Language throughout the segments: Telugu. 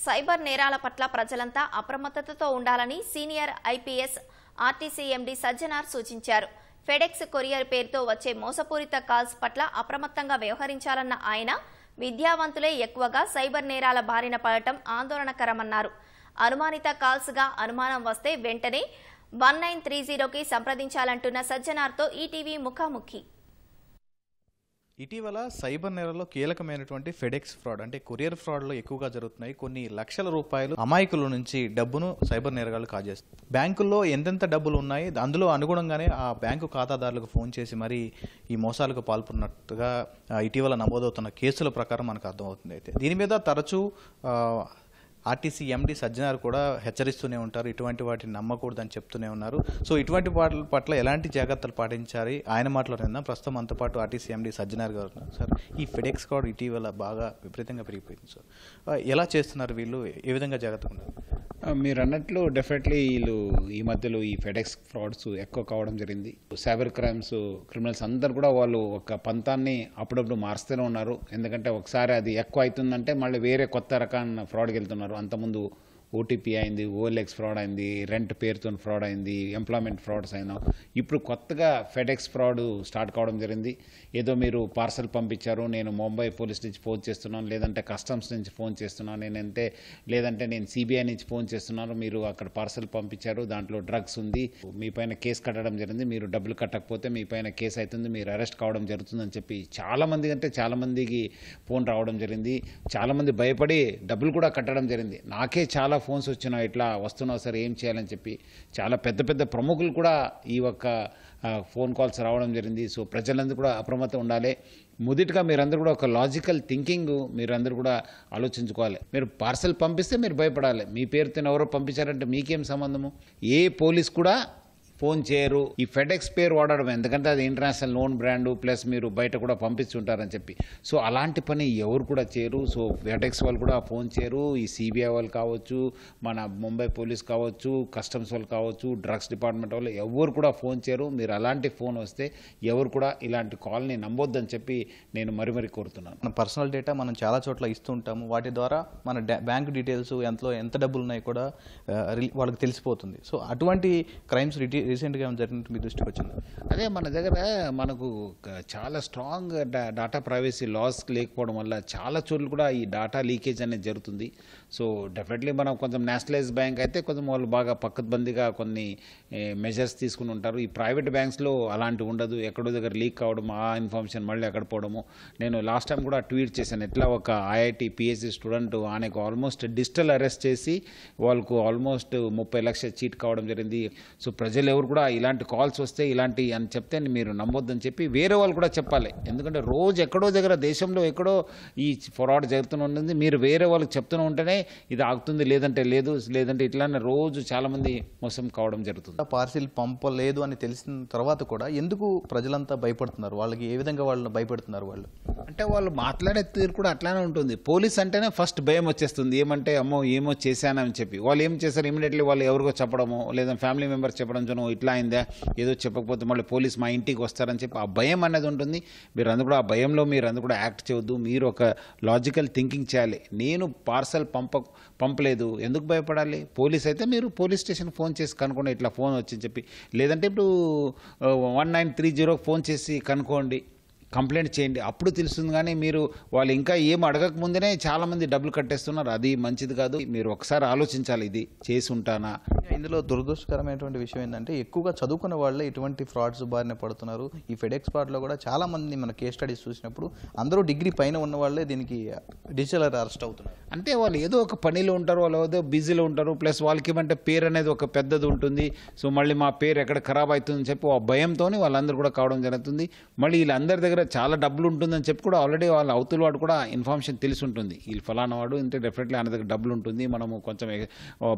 సైబర్ నేరాల పట్ల ప్రజలంతా అప్రమత్తతతో ఉండాలని senior IPS RTC MD Sajjanar సూచించారు. ఫెడెక్స్ కొరియర్ పేరుతో వచ్చే మోసపూరిత కాల్స్ పట్ల అప్రమత్తంగా వ్యవహరించాలన్న ఆయన, విద్యావంతులే ఎక్కువగా సైబర్ నేరాల బారిన పడటం ఆందోళనకరమన్నారు. అనుమానిత కాల్స్గా అనుమానం వస్తే వెంటనే 1930కి సంప్రదించాలంటున్న సజ్జనార్తో ఈటీవీ ముఖాముఖి. ఇటీవల సైబర్ నేరాల్లో కీలకమైనటువంటి ఫెడెక్స్ ఫ్రాడ్ అంటే కొరియర్ ఫ్రాడ్లు ఎక్కువగా జరుగుతున్నాయి. కొన్ని లక్షల రూపాయలు అమాయకుల నుంచి డబ్బును సైబర్ నేరగాళ్లు కాజేస్తారు. బ్యాంకుల్లో ఎంతెంత డబ్బులు ఉన్నాయి అందులో అనుగుణంగానే ఆ బ్యాంకు ఖాతాదారులకు ఫోన్ చేసి మరి ఈ మోసాలకు పాల్పడినట్టుగా ఇటీవల నమోదవుతున్న కేసుల ప్రకారం మనకు అర్థమవుతుంది. అయితే దీని మీద తరచూ ఆర్టీసీ ఎండీ సజ్జనార్ కూడా హెచ్చరిస్తూనే ఉంటారు, ఇటువంటి వాటిని నమ్మకూడదని చెప్తూనే ఉన్నారు. సో ఇటువంటి వాటి పట్ల ఎలాంటి జాగ్రత్తలు పాటించాలి ఆయన మాట్లాడినా ప్రస్తుతం అంత పాటు ఆర్టీసీ ఎండీ సజ్జనార్ గారు ఉన్నారు. సార్, ఈ ఫెడెక్స్ కార్డ్ ఇటీవల బాగా విపరీతంగా పెరిగిపోయింది. సో ఎలా చేస్తున్నారు వీళ్ళు, ఏ విధంగా జాగ్రత్తగా ఉన్నారు? మీరు అన్నట్లు డెఫినెట్లీ వీళ్ళు ఈ మధ్యలో ఈ ఫెడెక్స్ ఫ్రాడ్స్ ఎక్కువ కావడం జరిగింది. సైబర్ క్రిమినల్స్ అందరు కూడా వాళ్ళు ఒక పంతాన్ని అప్పుడప్పుడు మారుస్తూనే ఉన్నారు. ఎందుకంటే ఒకసారి అది ఎక్కువ అవుతుందంటే మళ్ళీ వేరే కొత్త రకాల ఫ్రాడ్కి వెళ్తున్నారు. అంతకుముందు ఓటీపీ అయింది, ఓఎల్ఎక్స్ ఫ్రాడ్ అయింది, రెంట్ పేరుతో ఫ్రాడ్ అయింది, ఎంప్లాయ్మెంట్ ఫ్రాడ్స్ అయినా ఇప్పుడు కొత్తగా ఫెడెక్స్ ఫ్రాడ్ స్టార్ట్ కావడం జరిగింది. ఏదో మీరు పార్సల్ పంపించారు, నేను ముంబై పోలీస్ నుంచి ఫోన్ చేస్తున్నాను, లేదంటే కస్టమ్స్ నుంచి ఫోన్ చేస్తున్నాను, లేదంటే నేను సిబిఐ నుంచి ఫోన్ చేస్తున్నాను, మీరు అక్కడ పార్సల్ పంపించారు, దాంట్లో డ్రగ్స్ ఉంది, మీ పైన కేసు కట్టడం జరిగింది, మీరు డబ్బులు కట్టకపోతే మీ పైన కేసు అవుతుంది, మీరు అరెస్ట్ కావడం జరుగుతుందని చెప్పి చాలామందికి ఫోన్ రావడం జరిగింది. చాలామంది భయపడి డబ్బులు కూడా కట్టడం జరిగింది. నాకే చాలా ఫోన్స్ వచ్చినా ఇట్లా వస్తున్నావు సార్ ఏం చేయాలని చెప్పి చాలా పెద్ద ప్రముఖులు కూడా ఈ ఒక్క ఫోన్ కాల్స్ రావడం జరిగింది. సో ప్రజలందరూ కూడా అప్రమత్తం ఉండాలి. మొదటిగా మీరందరూ కూడా ఒక లాజికల్ థింకింగ్ మీరందరూ కూడా ఆలోచించుకోవాలి. మీరు పార్సల్ పంపిస్తే మీరు భయపడాలి. మీ పేరుతో ఎవరో పంపించారంటే మీకేం సంబంధము? ఏ పోలీస్ కూడా ఫోన్ చేయరు. ఈ ఫెడెక్స్ పేరు వాడడం ఎందుకంటే అది ఇంటర్నేషనల్ నోన్ బ్రాండ్, ప్లస్ మీరు బయట కూడా పంపించుంటారని చెప్పి సో అలాంటి పని ఎవరు కూడా చేయరు. సో ఫెడెక్స్ వాళ్ళు కూడా ఫోన్ చేయరు. ఈ సిబిఐ వాళ్ళు కావచ్చు, మన ముంబై పోలీస్ కావచ్చు, కస్టమ్స్ వాళ్ళు కావచ్చు, డ్రగ్స్ డిపార్ట్మెంట్ వాళ్ళు ఎవరు కూడా ఫోన్ చేయరు. మీరు అలాంటి ఫోన్ వస్తే ఎవరు కూడా ఇలాంటి కాల్ని నమ్మొద్దని చెప్పి నేను మరీ కోరుతున్నాను. మన పర్సనల్ డేటా మనం చాలా చోట్ల ఇస్తూ ఉంటాము. వాటి ద్వారా మన బ్యాంక్ డీటెయిల్స్ ఎంత డబ్బులు ఉన్నాయి కూడా వాళ్ళకి తెలిసిపోతుంది. సో అటువంటి క్రైమ్స్ రీసెంట్గా జరిగినట్టు మీ దృష్టికి వచ్చింది? అదే మన దగ్గర మనకు చాలా స్ట్రాంగ్ డాటా ప్రైవసీ లాస్ లేకపోవడం వల్ల చాలా చోట్ల కూడా ఈ డాటా లీకేజ్ అనేది జరుగుతుంది. సో డెఫినెట్లీ మనం కొంచెం నేషనలైజ్ బ్యాంక్ అయితే కొంచెం వాళ్ళు బాగా పక్కబందిగా కొన్ని మెజర్స్ తీసుకుని ఉంటారు. ఈ ప్రైవేట్ బ్యాంక్స్లో అలాంటివి ఉండదు. ఎక్కడో దగ్గర లీక్ కావడం, ఆ ఇన్ఫర్మేషన్ మళ్ళీ ఎక్కడ పోవడము. నేను లాస్ట్ టైం కూడా ట్వీట్ చేశాను, ఎట్లా ఒక ఐఐటి పిహెచ్డి స్టూడెంట్ ఆయనకు ఆల్మోస్ట్ డిజిటల్ అరెస్ట్ చేసి వాళ్ళకు ఆల్మోస్ట్ 30 లక్షల చీట్ కావడం జరిగింది. సో ప్రజలు ఎవరు కూడా ఇలాంటి కాల్స్ వస్తే ఇలాంటి అని చెప్తే మీరు నమ్మొద్దని చెప్పి వేరే వాళ్ళు కూడా చెప్పాలి. ఎందుకంటే రోజు ఎక్కడో దగ్గర దేశంలో ఎక్కడో ఈ ఫ్రాడ్ జరుగుతూనే ఉంటుంది. మీరు వేరే వాళ్ళకి చెప్తూనే ఉంటేనే ఇది ఆగుతుంది, లేదంటే ఇట్లానే రోజు చాలా మంది మోసం కావడం జరుగుతుంది. పార్సిల్ పంపలేదు అని తెలిసిన తర్వాత కూడా ఎందుకు ప్రజలంతా భయపడుతున్నారు? వాళ్ళకి ఏ విధంగా వాళ్ళని భయపెడుతున్నారు? వాళ్ళు అంటే వాళ్ళు మాట్లాడే తీరు కూడా అట్లానే ఉంటుంది. పోలీస్ అంటేనే ఫస్ట్ భయం వచ్చేస్తుంది. ఏమంటే అమ్మో ఏమో చేశానని చెప్పి వాళ్ళు ఏం చేస్తారు, ఇమీడియట్లీ వాళ్ళు ఎవరికో చెప్పడము, లేదా ఫ్యామిలీ మెంబర్స్ చెప్పడం, ఇట్లా అయిందా, ఏదో చెప్పకపోతే మళ్ళీ పోలీస్ మా ఇంటికి వస్తారని చెప్పి ఆ భయం అనేది ఉంటుంది. మీరందరూ కూడా ఆ భయంలో మీరందరూ కూడా యాక్ట్ చేయొద్దు. మీరు ఒక లాజికల్ థింకింగ్ చేయాలి. నేను పార్సల్ పంపలేదు, ఎందుకు భయపడాలి? పోలీస్ అయితే మీరు పోలీస్ స్టేషన్ ఫోన్ చేసి కనుక్కోండి, ఇట్లా ఫోన్ వచ్చింది చెప్పి, లేదంటే ఇప్పుడు 1930 ఫోన్ చేసి కనుక్కోండి, కంప్లైంట్ చేయండి, అప్పుడు తెలుస్తుంది. కానీ మీరు వాళ్ళు ఇంకా ఏం అడగక ముందునే చాలామంది డబ్బులు కట్టేస్తున్నారు. అది మంచిది కాదు. మీరు ఒకసారి ఆలోచించాలి, ఇది చేసి ఉంటానా. ఇందులో దురదృష్టకరమైనటువంటి విషయం ఏంటంటే ఎక్కువగా చదువుకున్న వాళ్ళే ఇటువంటి ఫ్రాడ్స్ బారిన పడుతున్నారు. ఈ ఫెడెక్స్ ఫ్రాడ్లో కూడా చాలా మంది మన కేస్ స్టడీస్ చూసినప్పుడు అందరూ డిగ్రీ పైన ఉన్న వాళ్ళే దీనికి డిజిటల్ అరెస్ట్ అవుతున్నారు. అంటే వాళ్ళు ఏదో ఒక పనిలో ఉంటారు, వాళ్ళు ఏదో బిజీలో ఉంటారు, ప్లస్ వాళ్ళకి ఏమంటే పేరు అనేది ఒక పెద్దది ఉంటుంది. సో మళ్ళీ మా పేరు ఎక్కడ ఖరాబ్ అవుతుందని చెప్పి ఆ భయంతో వాళ్ళందరూ కూడా కావడం జరుగుతుంది. మళ్ళీ వీళ్ళందరి దగ్గర చాలా డబ్బులు ఉంటుందని చెప్పి కూడా ఆల్రెడీ వాళ్ళ అవతల వాడు కూడా ఇన్ఫర్మేషన్ తెలిసి ఉంటుంది, వీళ్ళు ఫలానా వాడు అంటే డెఫినెట్లీ ఆయన దగ్గర డబ్బులు ఉంటుంది, మనము కొంచెం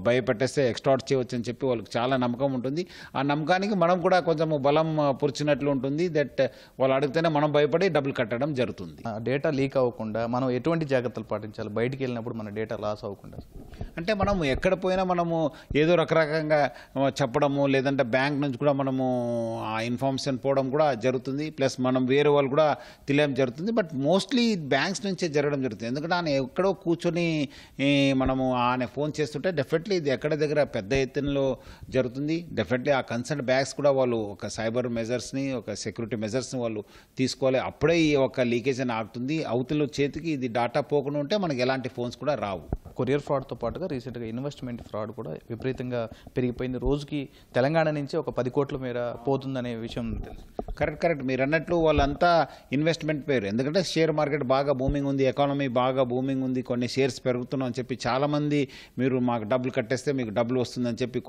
భయపెట్టేస్తే ఎక్స్టార్ట్ చేయవచ్చు అని చెప్పి వాళ్ళకి చాలా నమ్మకం ఉంటుంది. ఆ నమ్మకానికి మనం కూడా కొంచెం బలం పురిచినట్లు ఉంటుంది. దట్ వాళ్ళు అడిగితేనే మనం భయపడి డబ్బులు కట్టడం జరుగుతుంది. డేటా లీక్ అవ్వకుండా మనం ఎటువంటి జాగ్రత్తలు పాటించాలి? బయటికి వెళ్ళినప్పుడు మన డేటా లాస్ అవ్వకుండా అంటే మనం ఎక్కడ పోయినా మనము ఏదో రకరకంగా చెప్పడము, లేదంటే బ్యాంక్ నుంచి కూడా మనము ఆ ఇన్ఫర్మేషన్ పోవడం కూడా జరుగుతుంది. ప్లస్ మనం వేరే వాళ్ళు కూడా తెలియడం జరుగుతుంది. బట్ మోస్ట్లీ బ్యాంక్స్ నుంచే జరగడం జరుగుతుంది. ఎందుకంటే ఆయన ఎక్కడో కూర్చొని మనము ఆయన ఫోన్ చేస్తుంటే డెఫినెట్లీ ఇది ఎక్కడ దగ్గర పెద్ద ఎత్తునలో జరుగుతుంది. డెఫినెట్లీ ఆ కన్సర్న్ బ్యాంక్స్ కూడా వాళ్ళు ఒక సైబర్ మెజర్స్ని, ఒక సెక్యూరిటీ మెజర్స్ని వాళ్ళు తీసుకోవాలి. అప్పుడే ఈ ఒక లీకేజ్ అని ఆగుతుంది. అవతల చేతికి ఇది డాటా పోకుండా ఉంటే మనకి ఎలాంటి ఫోన్స్ కూడా రావు. కొరియర్ ఫ్రాడ్తో పాటుగా రీసెంట్గా ఇన్వెస్ట్మెంట్ ఫ్రాడ్ కూడా విపరీతంగా పెరిగిపోయింది. రోజుకి తెలంగాణ నుంచి ఒక 10 కోట్ల మేర పోతుందనే విషయం తెలుసు. కరెక్ట్. మీరు అన్నట్లు వాళ్ళంతా ఇన్వెస్ట్మెంట్ పేరు. ఎందుకంటే షేర్ మార్కెట్ బాగా బూమింగ్ ఉంది, ఎకానమీ బాగా బూమింగ్ ఉంది, కొన్ని షేర్స్ పెరుగుతున్నాం అని చెప్పి చాలామంది మీరు మాకు డబ్బులు కట్టేస్తే మీకు డబ్బులు వస్తుందని చెప్పి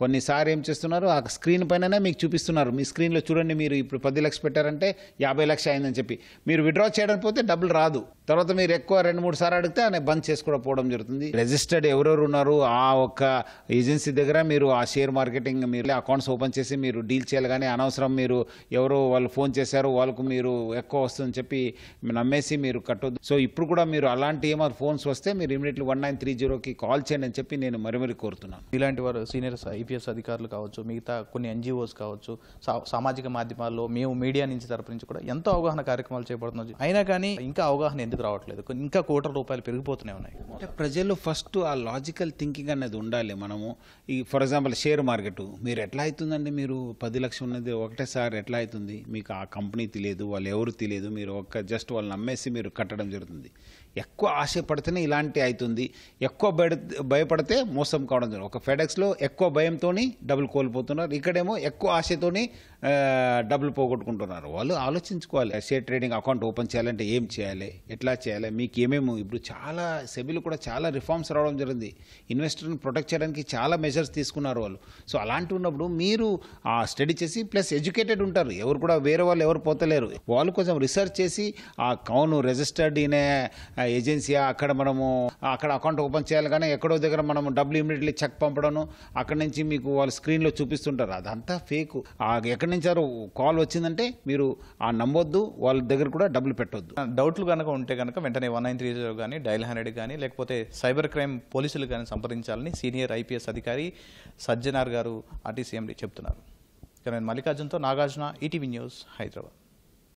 కొన్నిసారి ఏం చేస్తున్నారు, ఆ స్క్రీన్ పైననే మీకు చూపిస్తున్నారు. మీ స్క్రీన్లో చూడండి, మీరు ఇప్పుడు 10 లక్షలు పెట్టారంటే 50 లక్షలు అయిందని చెప్పి మీరు విత్డ్రా చేయడానికి పోతే డబ్బులు రాదు. తర్వాత మీరు ఎక్కువ 2-3 సార్లు అడిగితే ఆయన బంద్ చేసుకోవడం పోవడం జరుగుతుంది. రిజిస్టర్డ్ ఎవరెవరు ఉన్నారు ఆ ఒక్క ఏజెన్సీ దగ్గర మీరు ఆ షేర్ మార్కెటింగ్ మీరు అకౌంట్స్ ఓపెన్ చేసి మీరు డీల్ చేయాలి. కానీ అనవసరం మీరు ఎవరో వాళ్ళు ఫోన్ చేశారు వాళ్ళకు మీరు ఎక్కువ వస్తుందని చెప్పి నమ్మేసి మీరు కట్టొద్దు. సో ఇప్పుడు కూడా మీరు అలాంటి ఏమైనా ఫోన్స్ వస్తే మీరు ఇమీడియట్లీ 1930కి కాల్ చేయండి అని చెప్పి నేను మరీ కోరుతున్నాను. ఇలాంటి వారు సీనియర్ ఐపీఎస్ అధికారులు కావచ్చు, మిగతా కొన్ని ఎన్జిఓస్ కావచ్చు, సామాజిక మాధ్యమాల్లో మేము మీడియా నుంచి తరపు నుంచి కూడా ఎంతో అవగాహన కార్యక్రమాలు చేపడుతున్నాం. అయినా కానీ ఇంకా అవగాహన ఎందుకు రావట్లేదు? ఇంకా కోట్ల రూపాయలు పెరిగిపోతూనే ఉన్నాయి. అంటే ప్రజలు ఫస్ట్ ఆ లాజికల్ థింకింగ్ అనేది ఉండాలి. మనము ఈ ఫర్ ఎగ్జాంపుల్ షేర్ మార్కెట్ మీరు ఎట్లా అవుతుందండి, మీరు 10 లక్షలు ఉన్నది ఒకటేసారి ఎట్లా అవుతుంది? మీకు ఆ కంపెనీ తెలియదు, వాళ్ళు ఎవరు తెలియదు, మీరు జస్ట్ వాళ్ళు నమ్మేసి మీరు కట్టడం జరుగుతుంది. ఎక్కువ ఆశపడితేనే ఇలాంటి అవుతుంది. ఎక్కువ భయపడితే మోసం కావడం జరుగుతుంది. ఒక ఫెడెక్స్లో ఎక్కువ భయంతో డబ్బులు కోల్పోతున్నారు, ఇక్కడేమో ఎక్కువ ఆశతోని డబ్బులు పోగొట్టుకుంటున్నారు. వాళ్ళు ఆలోచించుకోవాలి. షేర్ ట్రేడింగ్ అకౌంట్ ఓపెన్ చేయాలంటే ఏం చేయాలి, ఎట్లా చేయాలి, మీకు ఏమేమి ఇప్పుడు చాలా సెబీలు కూడా చాలా రిఫార్మ్స్ రావడం జరిగింది. ఇన్వెస్టర్ని ప్రొటెక్ట్ చేయడానికి చాలా మెజర్స్ తీసుకున్నారు వాళ్ళు. సో అలాంటి ఉన్నప్పుడు మీరు ఆ స్టడీ చేసి ప్లస్ ఎడ్యుకేటెడ్ ఉంటారు, ఎవరు కూడా వేరే వాళ్ళు ఎవరు పోతలేరు. వాళ్ళు కొంచెం రీసెర్చ్ చేసి ఆ కౌను రిజిస్టర్డ్ ఇన్ ఏజెన్సీయా, అక్కడ మనము అక్కడ అకౌంట్ ఓపెన్ చేయాలి. కానీ ఎక్కడో దగ్గర మనము డబ్బులు ఇమీడియట్లీ చెక్ పంపడము, అక్కడి నుంచి మీకు వాళ్ళు స్క్రీన్లో చూపిస్తుంటారు, అదంతా ఫేక్. ఎక్కడి నుంచి కాల్ వచ్చిందంటే మీరు ఆ నమ్మొద్దు, వాళ్ళ దగ్గర కూడా డబ్బులు పెట్టొద్దు. డౌట్లు కనుక ఉంటే కనుక వెంటనే 1930 కానీ డైల్ 100 కానీ లేకపోతే సైబర్ క్రైమ్ పోలీసులు కానీ సంప్రదించాలని సీనియర్ ఐపీఎస్ అధికారి సజ్జనార్ గారు ఆర్టీసీఎండి చెప్తున్నారు. మల్లికార్జున్తో నాగార్జున, ఈటీవీ న్యూస్, హైదరాబాద్.